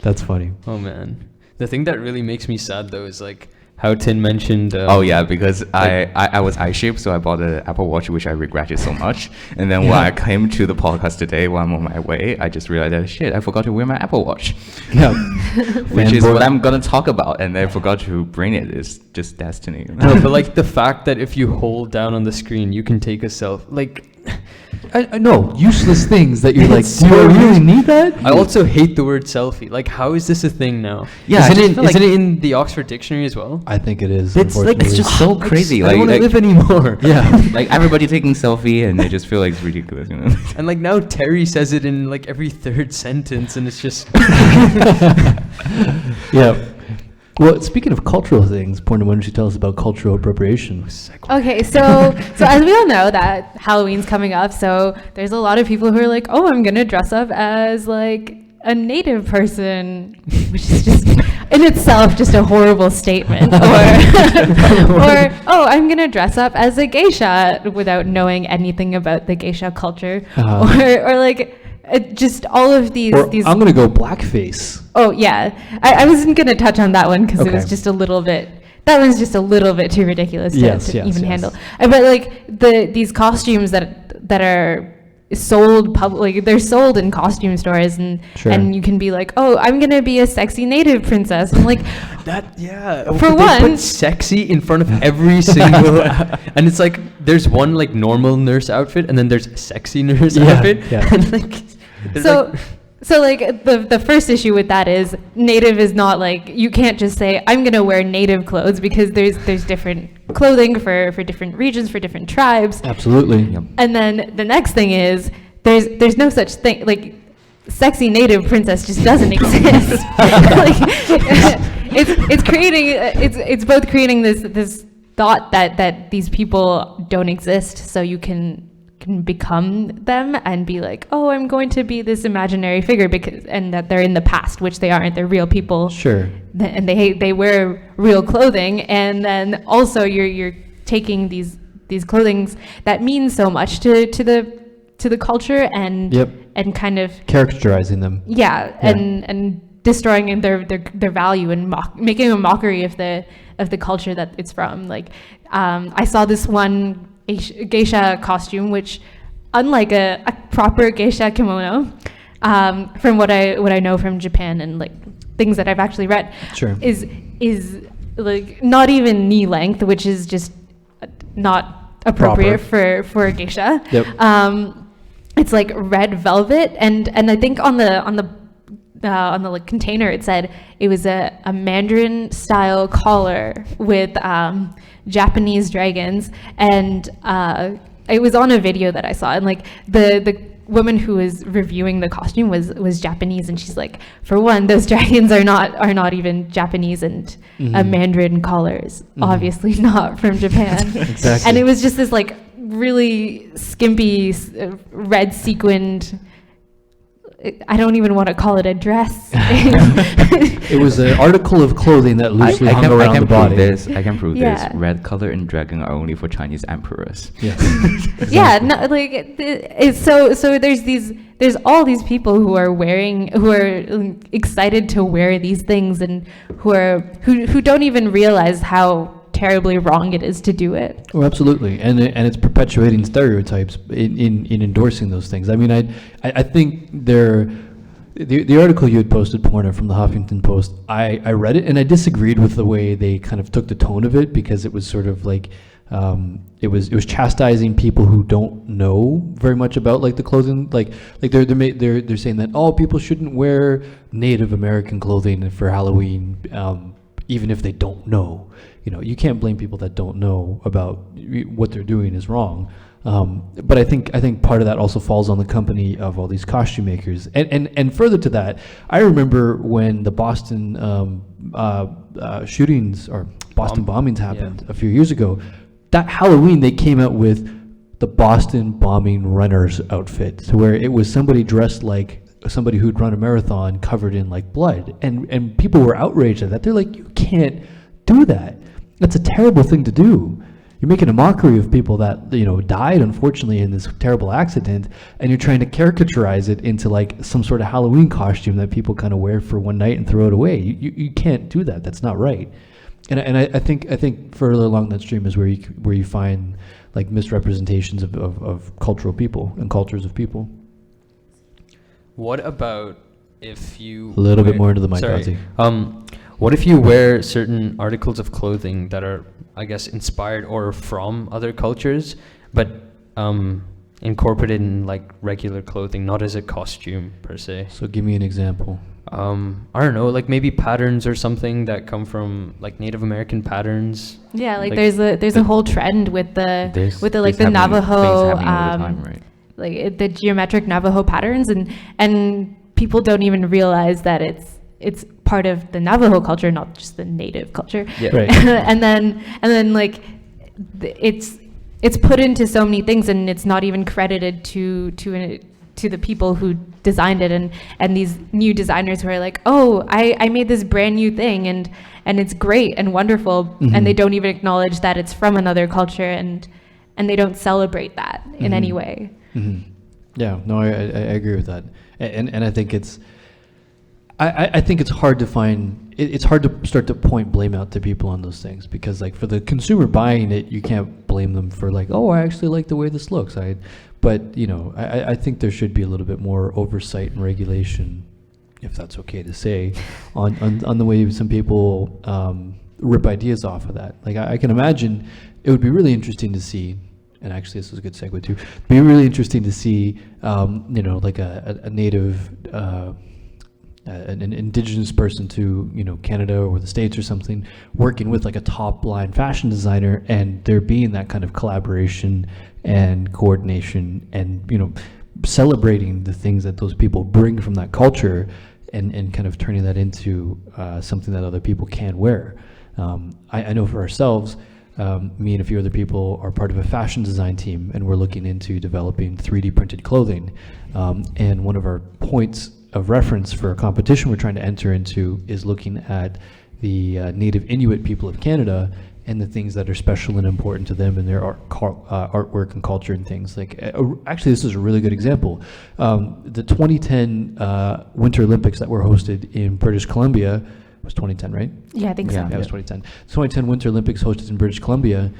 That's funny. Oh man, the thing that really makes me sad though is like how Tin mentioned. Oh yeah, because I was iShip, so I bought an Apple Watch, which I regretted so much. And then when I came to the podcast today, while I'm on my way, I just realized that shit, I forgot to wear my Apple Watch. Yeah. Which is what I'm gonna talk about, and I forgot to bring it. It's just destiny. No, but like the fact that if you hold down on the screen, you can take a selfie. Like, I know, useless things that you're like, It's do I so really need that? I also hate the word selfie. Like, how is this a thing now? Yeah, I isn't just it? feel like- Isn't it in the Oxford Dictionary as well? I think it is, It's like it's just so crazy. I don't want to live anymore. Yeah. Like everybody taking selfie, and they just feel like it's ridiculous, you know. And like now Terry says it in like every third sentence, and it's just. Yeah. Well, speaking of cultural things, Poorna, why don't you tell us about cultural appropriation? Okay, so as we all know that Halloween's coming up, so there's a lot of people who are like, oh, I'm gonna dress up as like a native person, which is just in itself just a horrible statement. Or oh, I'm gonna dress up as a geisha without knowing anything about the geisha culture, or like just all of these. Or I'm going to go blackface. Oh yeah, I wasn't gonna touch on that one because it was Okay. just a little bit that one's just a little bit too ridiculous to even handle. But like these costumes that are sold publicly, they're sold in costume stores, and you can be like, oh, I'm gonna be a sexy native princess. I'm like, for one, put sexy in front of every single, and it's like there's one like normal nurse outfit, and then there's sexy nurse outfit, and like so like the first issue with that is native is not like, you can't just say I'm gonna wear native clothes, because there's different clothing for different regions, for different tribes. Absolutely. Yep. And then the next thing is there's no such thing, like sexy native princess just doesn't exist. Like, it's both creating this thought that these people don't exist, so you can become them and be like, oh, I'm going to be this imaginary figure, and that they're in the past, which they aren't. They're real people. Sure. And they wear real clothing, and then also you're taking these clothings that mean so much to the culture, and and kind of characterizing them. And destroying their value, and making a mockery of the culture that it's from. Like I saw this one geisha costume, which, unlike a proper geisha kimono, from what I know from Japan and like things that I've actually read, is like not even knee length, which is just not appropriate for a geisha. It's like red velvet, and I think on the like container it said it was a Mandarin style collar with Japanese dragons, and it was on a video that I saw, and like the woman who was reviewing the costume was Japanese, and she's like, for one, those dragons are not even Japanese, and Mandarin collars obviously not from Japan. Exactly. And it was just this like really skimpy red sequined, I don't even want to call it a dress. It was an article of clothing that loosely hung around the body. I can prove this. Red color and dragon are only for Chinese emperors. Yes. Exactly. Yeah, no, like it's so there's all these people who are excited to wear these things, and who don't even realize how terribly wrong it is to do it. Oh, absolutely, and it's perpetuating stereotypes in endorsing those things. I mean, I think the article you had posted, Poorna, from the Huffington Post, I read it, and I disagreed with the way they kind of took the tone of it, because it was sort of like it was chastising people who don't know very much about like the clothing, like they're saying that people shouldn't wear Native American clothing for Halloween, even if they don't know. You can't blame people that don't know about what they're doing is wrong. But I think part of that also falls on the company of all these costume makers. And further to that, I remember when the Boston shootings or Boston bombings happened a few years ago. That Halloween, they came out with the Boston bombing runner's outfit, to where it was somebody dressed like somebody who'd run a marathon covered in like blood, and people were outraged at that. They're like, you can't do that. That's a terrible thing to do. You're making a mockery of people that died unfortunately in this terrible accident, and you're trying to caricaturize it into like some sort of Halloween costume that people kind of wear for one night and throw it away. You can't do that. That's not right. And I think further along that stream is where you find like misrepresentations of cultural people and cultures of people. What about if you a little bit more into the mic, Ozzy. What if you wear certain articles of clothing that are, I guess, inspired or from other cultures, but incorporated in like regular clothing, not as a costume per se? So give me an example. I don't know, like maybe patterns or something that come from like Native American patterns. Yeah, like there's a whole trend with the Navajo, right? like the geometric Navajo patterns, and people don't even realize that it's part of the Navajo culture, not just the native culture. Yeah. Right. and then like it's put into so many things, and it's not even credited to the people who designed it, and these new designers who are like, oh, I made this brand new thing, and it's great and wonderful, and they don't even acknowledge that it's from another culture, and they don't celebrate that in any way. Yeah, no, I agree with that, and I think I think it's hard to find, it's hard to start to point blame out to people on those things, because like for the consumer buying it, you can't blame them for like, oh, I actually like the way this looks. But you know, I think there should be a little bit more oversight and regulation, if that's okay to say, on the way some people rip ideas off of that. Like I can imagine it would be really interesting to see, and actually this is a good segue too, be really interesting to see, you know, like a native, an indigenous person to, you know, Canada or the States or something, working with like a top line fashion designer, and there being that kind of collaboration and coordination, and, you know, celebrating the things that those people bring from that culture, and kind of turning that into something that other people can wear. I know for ourselves, me and a few other people are part of a fashion design team, and we're looking into developing 3D printed clothing. And one of our points of reference for a competition we're trying to enter into is looking at the native Inuit people of Canada and the things that are special and important to them in their artwork and culture and things. Like, actually, this is a really good example. The 2010 Winter Olympics that were hosted in British Columbia, was 2010, right? Yeah, I think so. Yeah, it was 2010. 2010 Winter Olympics hosted in British Columbia.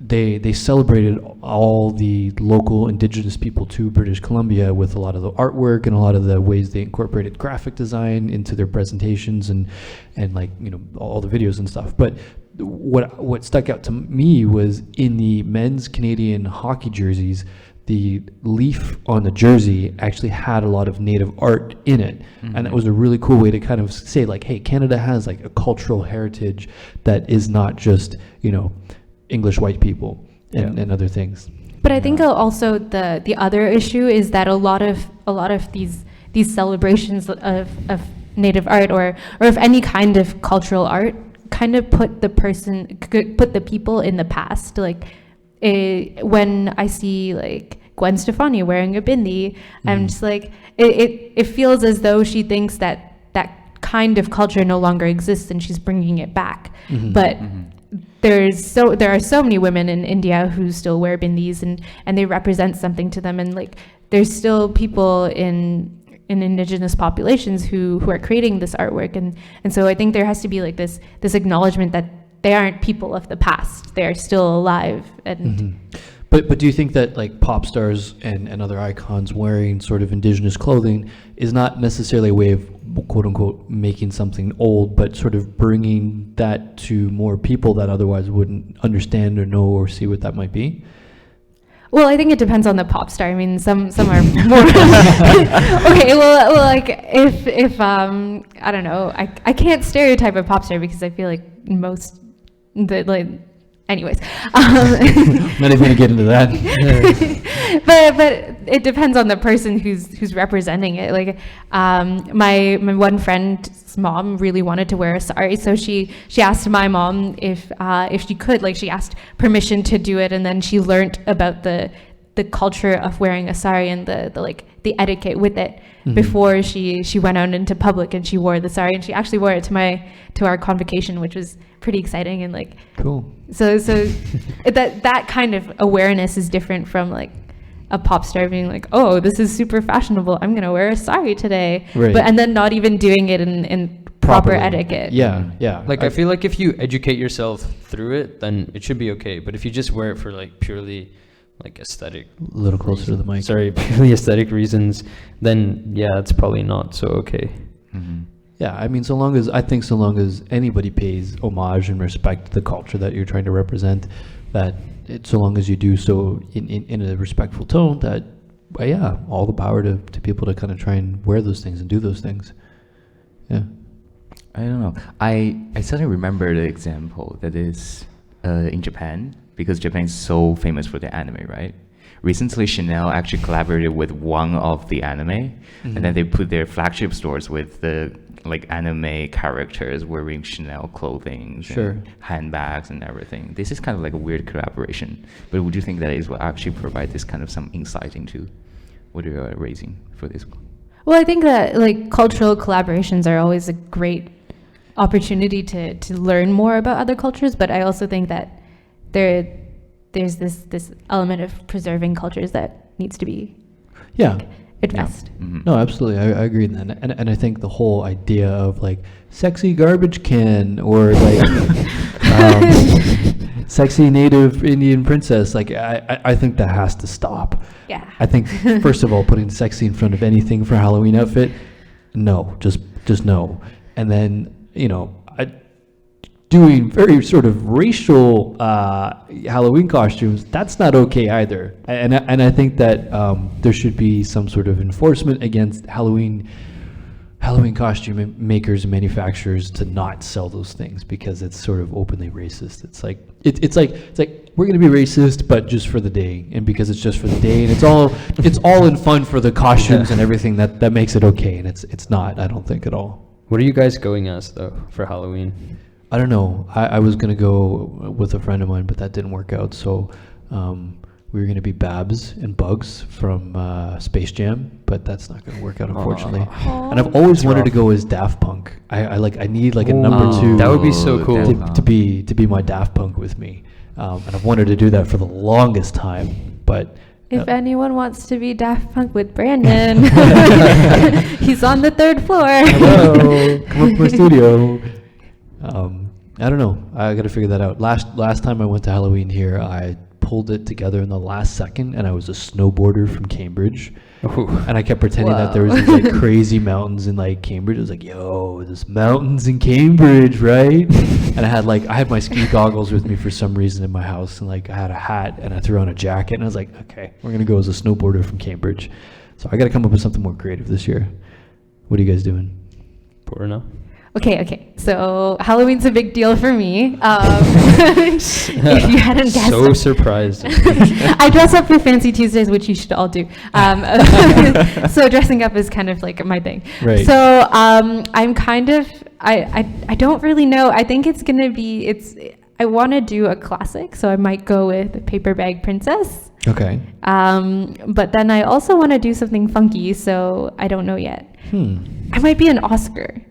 They celebrated all the local indigenous people to British Columbia with a lot of the artwork and a lot of the ways they incorporated graphic design into their presentations, and like, you know, all the videos and stuff. But what stuck out to me was in the men's Canadian hockey jerseys, the leaf on the jersey actually had a lot of native art in it. Mm-hmm. And that was a really cool way to kind of say like, hey, Canada has like a cultural heritage that is not just, you know, English white people and other things. But I think also the other issue is that a lot of these celebrations of native art or of any kind of cultural art kind of put the people in the past. Like when I see like Gwen Stefani wearing a bindi, I'm just like, it feels as though she thinks that kind of culture no longer exists and she's bringing it back. Mm-hmm. But there are so many women in India who still wear bindis and they represent something to them, and like there's still people in indigenous populations who are creating this artwork, and so I think there has to be like this acknowledgement that they aren't people of the past, they are still alive. And But do you think that like pop stars and other icons wearing sort of indigenous clothing is not necessarily a way of quote unquote making something old, but sort of bringing that to more people that otherwise wouldn't understand or know or see what that might be? Well, I think it depends on the pop star. I mean, some are more okay. Well, like if I don't know, I can't stereotype a pop star because I feel like most like. Anyways, not even gonna get into that. but it depends on the person who's representing it. Like my one friend's mom really wanted to wear a sari, so she asked my mom if she could. Like she asked permission to do it, and then she learned about the culture of wearing a sari and the etiquette with it before she went out into public, and she wore the sari, and she actually wore it to our convocation, which was pretty exciting. And like cool. So that kind of awareness is different from like a pop star being like, oh, this is super fashionable, I'm gonna wear a sari today, right. And then not even doing it in proper etiquette. Yeah. Like I feel like if you educate yourself through it, then it should be okay. But if you just wear it for like purely like aesthetic, a little closer to the mic. Sorry, purely aesthetic reasons, then yeah, it's probably not so okay. Mm-hmm. Yeah, I mean, so long as anybody pays homage and respect to the culture that you're trying to represent, so long as you do so in a respectful tone, that all the power to people to kind of try and wear those things and do those things. Yeah. I don't know. I suddenly remember the example that is in Japan, because Japan is so famous for the anime, right? Recently, Chanel actually collaborated with one of the anime, and then they put their flagship stores with the like anime characters wearing Chanel clothing, and handbags and everything. This is kind of like a weird collaboration, but would you think that it will actually provide this kind of some insight into what you're raising for this? Well, I think that like cultural collaborations are always a great opportunity to learn more about other cultures, but I also think that there's this element of preserving cultures that needs to be invest. Mhm. No, absolutely. I agree with that. And I think the whole idea of like sexy garbage can or like sexy native Indian princess, like I think that has to stop. Yeah. I think, first of all, putting sexy in front of anything for a Halloween outfit, no, just no. And then, doing very sort of racial Halloween costumes, that's not okay either. And I think that there should be some sort of enforcement against Halloween costume makers and manufacturers to not sell those things, because it's sort of openly racist. It's like we're going to be racist, but just for the day, and because it's just for the day, and it's all in fun for the costumes and everything, that makes it okay, and it's not, I don't think, at all. What are you guys going as though for Halloween? I don't know. I was going to go with a friend of mine, but that didn't work out. So we were going to be Babs and Bugs from Space Jam, but that's not going to work out, unfortunately. Aw. And I've always wanted to go as Daft Punk. I need like a number two. That would be so cool. to be my Daft Punk with me. And I've wanted to do that for the longest time, but If anyone wants to be Daft Punk with Brandon, he's on the 3rd floor. hello, come up to my studio. I don't know. I got to figure that out. Last time I went to Halloween here, I pulled it together in the last second, and I was a snowboarder from Cambridge. Ooh. And I kept pretending that there was these like crazy mountains in like Cambridge. I was like, yo, there's mountains in Cambridge, right? And I had my ski goggles with me for some reason in my house, and like I had a hat and I threw on a jacket, and I was like, okay, we're gonna go as a snowboarder from Cambridge. So I got to come up with something more creative this year. What are you guys doing? Poorna? Okay. So Halloween's a big deal for me. If you hadn't guessed. So surprised. I dress up for Fancy Tuesdays, which you should all do. So dressing up is kind of like my thing. Right. So I'm kind of, I don't really know. I think it's going to be, I want to do a classic, so I might go with Paper Bag Princess. Okay. But then I also want to do something funky, so I don't know yet. I might be an Oscar.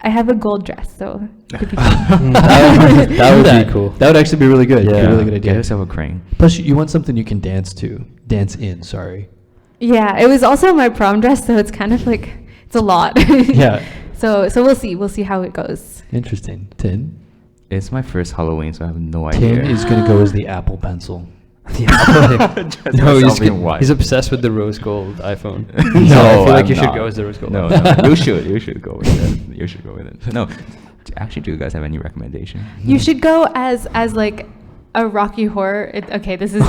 I have a gold dress, so it could be fun. That would be cool. That would actually be really good. Yeah, Be a really good idea. get yourself a crane. Plus, you want something you can dance in. Sorry. Yeah, it was also my prom dress, so it's kind of like, it's a lot. Yeah. So we'll see how it goes. Interesting. Tin. It's my first Halloween, so I have no idea. Tin is gonna go as the Apple Pencil. No, myself in white. he's obsessed with the rose gold iPhone. No, So I feel like I'm you should not. go as the rose gold. No, you should go with it. You should go with it. No, actually, do you guys have any recommendation? You should go as like a Rocky Horror. Okay, this is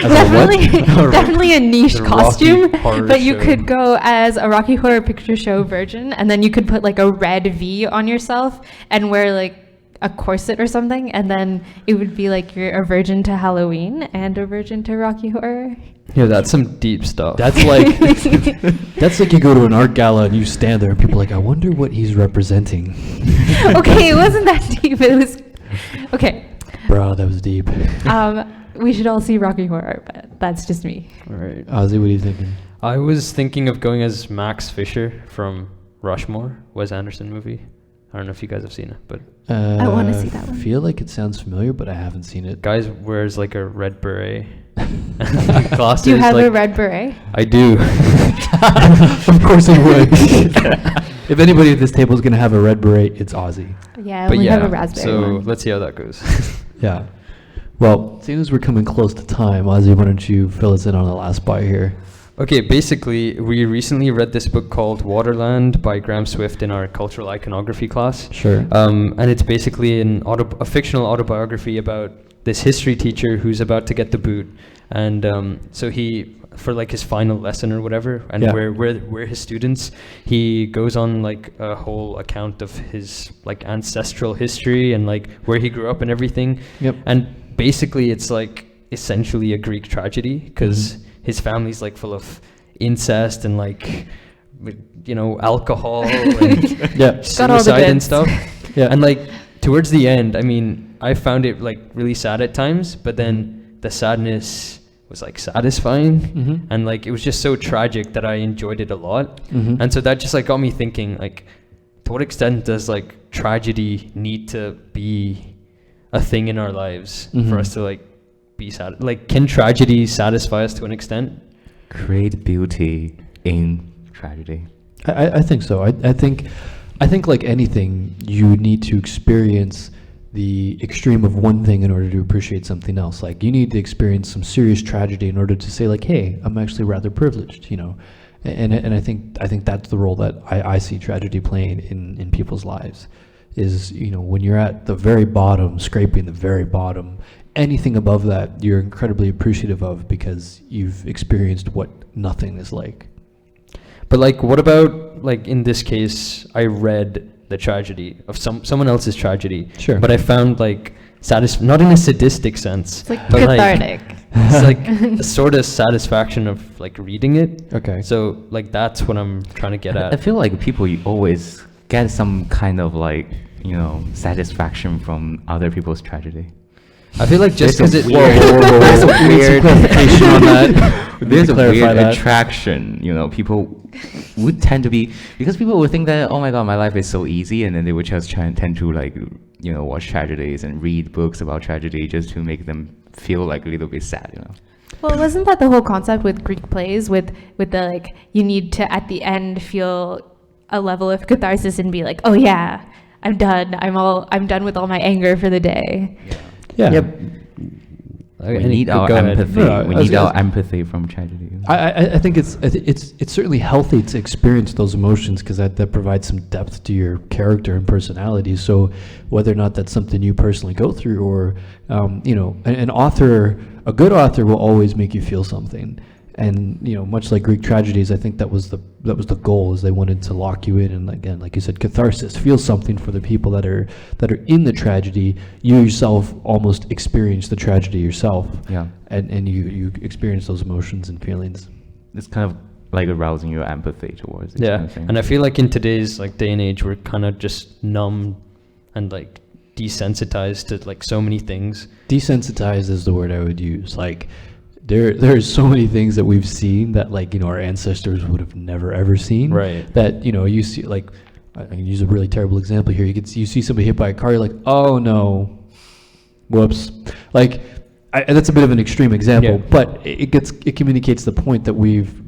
definitely a niche The costume, Rocky Horror but you Show. could go as a Rocky Horror Picture Show virgin, and then you could put like a red V on yourself and wear like a corset or something, and then it would be like you're a virgin to Halloween and a virgin to Rocky Horror. Yeah, that's some deep stuff. That's like you go to an art gala and you stand there and people are like, I wonder what he's representing. Okay, it wasn't that deep. It was okay. Bro, that was deep. We should all see Rocky Horror, but that's just me. All right. Ozzy, what are you thinking? I was thinking of going as Max Fisher from Rushmore, Wes Anderson movie. I don't know if you guys have seen it, but I wanna see that one. I feel like it sounds familiar, but I haven't seen it. guy wears like a red beret. Glasses, Do you have like, a red beret? I do. Of course he would. If anybody at this table is going to have a red beret, it's Ozzy. Yeah, But we yeah, have a raspberry so one. let's see how that goes. Yeah. Well, seeing as we're coming close to time, Ozzy, why don't you fill us in on the last spot here? Okay, basically, we recently read this book called Waterland by Graham Swift in our cultural iconography class. Sure. And it's basically a fictional autobiography about this history teacher who's about to get the boot. And so he, for like his final lesson or whatever, and Yeah. we're his students, he goes on like a whole account of his like ancestral history and like where he grew up and everything. Yep. And basically it's like essentially a Greek tragedy because his family's like full of incest and like, you know, alcohol and Yeah. Got all the suicide and bits. stuff. Yeah. And like towards the end, I mean, I found it like really sad at times, but then the sadness was like satisfying. Mhm. And like it was just so tragic that I enjoyed it a lot. Mhm. And so that just like got me thinking, like, to what extent does like tragedy need to be a thing in our lives Mhm. for us to like be sad? Like, can tragedy satisfy us to an extent? create beauty in tragedy? I think so. I think like anything, you need to experience the extreme of one thing in order to appreciate something else. Like you need to experience some serious tragedy in order to say like, hey, I'm actually rather privileged, you know. And I think that's the role that I see tragedy playing in people's lives. Is, you know, when you're at the very bottom, scraping the very bottom, anything above that you're incredibly appreciative of because you've experienced what nothing is like. But like, what about, like, in this case, I read the tragedy of someone else's tragedy. Sure. But I found like not in a sadistic sense. It's like but cathartic. It's like a sort of satisfaction of like reading it. Okay. So like that's what I'm trying to get I at. feel like people you always get some kind of like, you know, satisfaction from other people's tragedy. I feel like just because it there's a weird clarification on that. There's a clarify weird that. attraction, you know, people would tend to be, because people would think that, oh my god, my life is so easy, and then they would just tend to like, you know, watch tragedies and read books about tragedy just to make them feel like a little bit sad, you know. Well, wasn't that the whole concept with Greek plays, with the like, you need to at the end feel a level of catharsis and be like, oh yeah, I'm done. I'm done with all my anger for the day. Yeah. Yep. We need our empathy. We need our empathy from tragedy. I think it's certainly healthy to experience those emotions because that provides some depth to your character and personality. So whether or not that's something you personally go through, or you know, a good author will always make you feel something. And you know, much like Greek tragedies, I think that was the goal, is they wanted to lock you in, and again, like you said, catharsis, feel something for the people that are in the tragedy. You yourself almost experience the tragedy yourself, Yeah. and you experience those emotions and feelings. It's kind of like arousing your empathy towards it. Yeah, kind of thing. and I feel like in today's like day and age, we're kind of just numb and like desensitized to like so many things. Desensitized is the word I would use. Like there's so many things that we've seen that, like, you know, our ancestors would have never ever seen. Right. That, you know, you see, like, I can use a really terrible example here. You see somebody hit by a car, you're like, oh no, whoops. Like, that's a bit of an extreme example, but it communicates the point that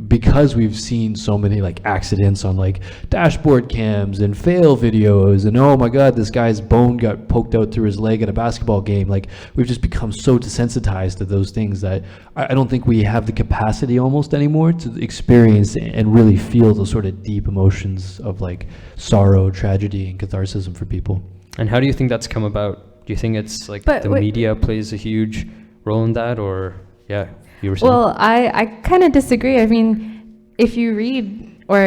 because we've seen so many like accidents on like dashboard cams and fail videos, and oh my god, this guy's bone got poked out through his leg at a basketball game. Like, we've just become so desensitized to those things that I don't think we have the capacity almost anymore to experience and really feel those sort of deep emotions of like sorrow, tragedy, and catharsis for people. And how do you think that's come about? Do you think it's like media plays a huge role in that, or you were saying? Well, I kind of disagree. I mean, if you read, or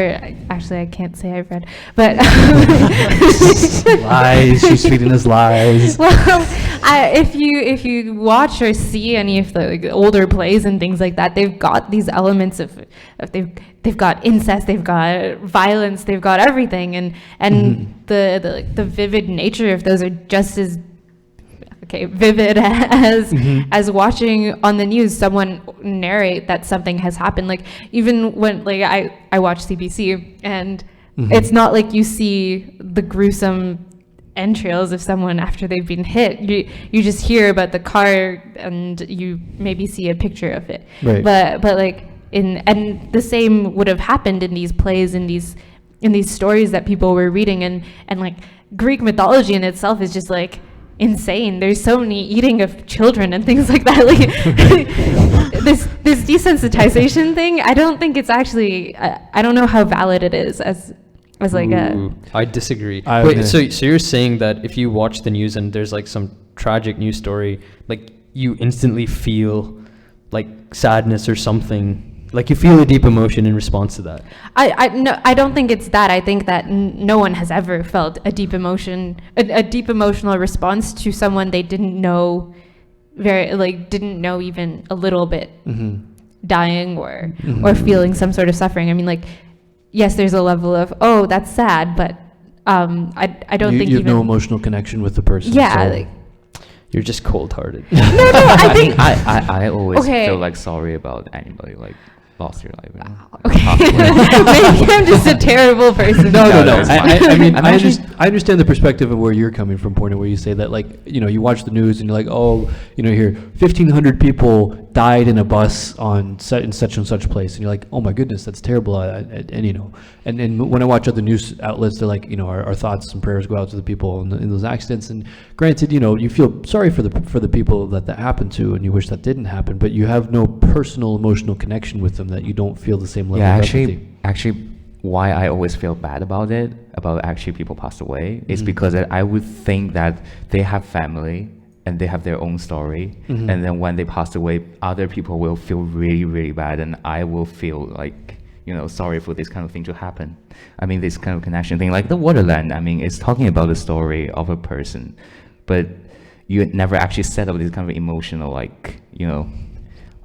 actually I can't say I've read, but lies, she's feeding us lies. Well, if you watch or see any of the like, older plays and things like that, they've got these elements of they've got incest, they've got violence, they've got everything, and the vivid nature of those are just as vivid as watching on the news someone narrate that something has happened. Like, even when like I watch CBC, and it's not like you see the gruesome entrails of someone after they've been hit. You just hear about the car, and you maybe see a picture of it. Right. But like and the same would have happened in these plays, in these stories that people were reading, and like Greek mythology in itself is just like insane. There's so many eating of children and things like that. Like this desensitization thing, I don't think it's actually I don't know how valid it is as like I disagree. Wait, so you're saying that if you watch the news and there's like some tragic news story, like you instantly feel like sadness or something? Like you feel a deep emotion in response to that? I don't think it's that. I think that no one has ever felt a deep emotion, a deep emotional response to someone they didn't know didn't know even a little bit, dying or feeling some sort of suffering. I mean, like, yes, there's a level of, oh, that's sad, but I don't think you have no emotional connection with the person. Yeah, so. like, you're just cold-hearted. No, I think I always feel like sorry about anybody like lost your life. Maybe I'm just a terrible person. No. I mean, I understand the perspective of where you're coming from, Poorna, where you say that, like, you know, you watch the news and you're like, oh, you know, here 1,500 people died in a bus in such and such place, and you're like, oh my goodness, that's terrible. And you know, and when I watch other news outlets, they're like, you know, our thoughts and prayers go out to the people in those accidents. And granted, you know, you feel sorry for the people that happened to, and you wish that didn't happen, but you have no personal emotional connection with them, that you don't feel the same level of empathy. Actually, why I always feel bad about it, about actually people passed away, is because I would think that they have family and they have their own story, and then when they pass away, other people will feel really, really bad, and I will feel like, you know, sorry for this kind of thing to happen. I mean, this kind of connection thing, like the Waterland, I mean, it's talking about the story of a person, but you never actually set up this kind of emotional, like, you know,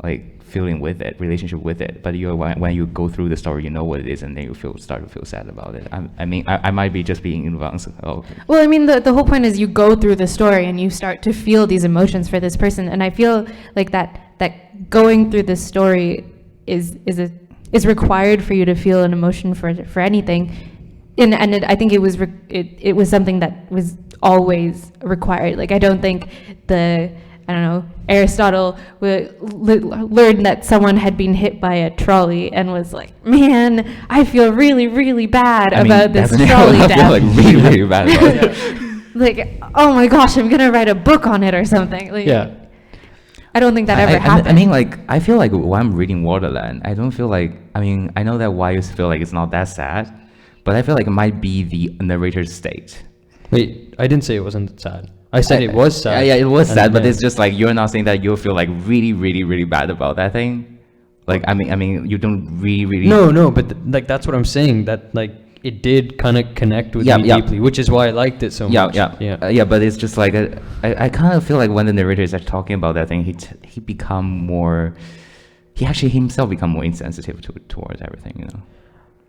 like feeling with it, relationship with it. But when you go through the story, you know what it is, and then you start to feel sad about it. I mean, I might be just being advanced. Oh. Well, I mean, the whole point is you go through the story and you start to feel these emotions for this person, and I feel like that going through the story is required for you to feel an emotion for anything, and I think it was something that was always required. Like, I don't think Aristotle learned that someone had been hit by a trolley and was like, man, I feel really, really bad about this trolley death. I feel like really, really bad about it. Like, oh my gosh, I'm gonna write a book on it or something. Like, yeah. I don't think that ever happened. I mean, like, I feel like when I'm reading Waterland, I don't feel like, I mean, I know that why you feel like it's not that sad, but I feel like it might be the narrator's state. Wait, I didn't say it wasn't sad. I said it was sad. Yeah, it was sad, but it's just like, you're not saying that you feel like really, really, really bad about that thing. Like, I mean, you don't really. No, but like that's what I'm saying. That like it did kind of connect with me deeply, which is why I liked it so much. Yeah. But it's just like I kind of feel like when the narrator is actually talking about that thing, he become more. He actually himself become more insensitive towards everything, you know.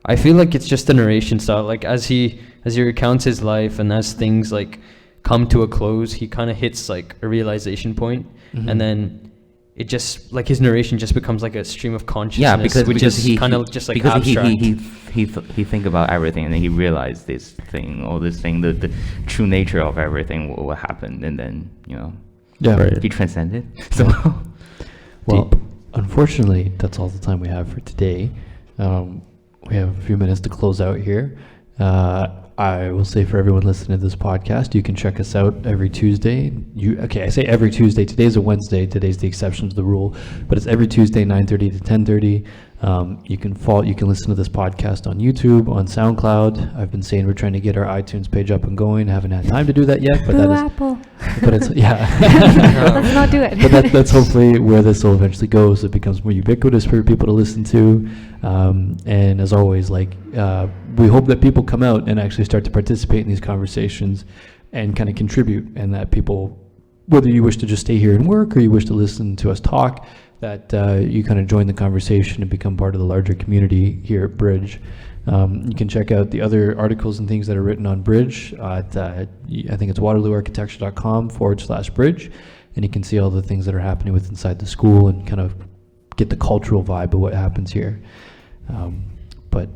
I feel like it's just the narration style. Like as he recounts his life and as things like come to a close, he kind of hits like a realization point, and then it just like his narration just becomes like a stream of consciousness, because he kind of just like because abstract. he think about everything, and then he realized this thing, the true nature of everything will happen, and then, you know, he transcended. So well, unfortunately, that's all the time we have for today. We have a few minutes to close out here. I will say for everyone listening to this podcast, you can check us out every Tuesday. I say every Tuesday. Today's a Wednesday. Today's the exception to the rule, but it's every Tuesday, 9:30 to 10:30. You can listen to this podcast on YouTube, on SoundCloud. I've been saying we're trying to get our iTunes page up and going. Haven't had time to do that yet, but Apple. But it's Let's not do it. But that's hopefully where this will eventually go, so it becomes more ubiquitous for people to listen to. And as always, we hope that people come out and actually start to participate in these conversations and kind of contribute, and that people, whether you wish to just stay here and work or you wish to listen to us talk, that you kind of join the conversation and become part of the larger community here at Bridge. You can check out the other articles and things that are written on Bridge at, I think it's waterlooarchitecture.com/Bridge, and you can see all the things that are happening with inside the school and kind of get the cultural vibe of what happens here. But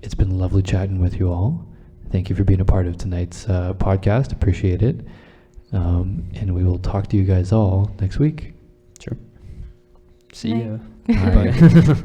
it's been lovely chatting with you all. Thank you for being a part of tonight's podcast. Appreciate it. And we will talk to you guys all next week. Sure. See ya. Bye.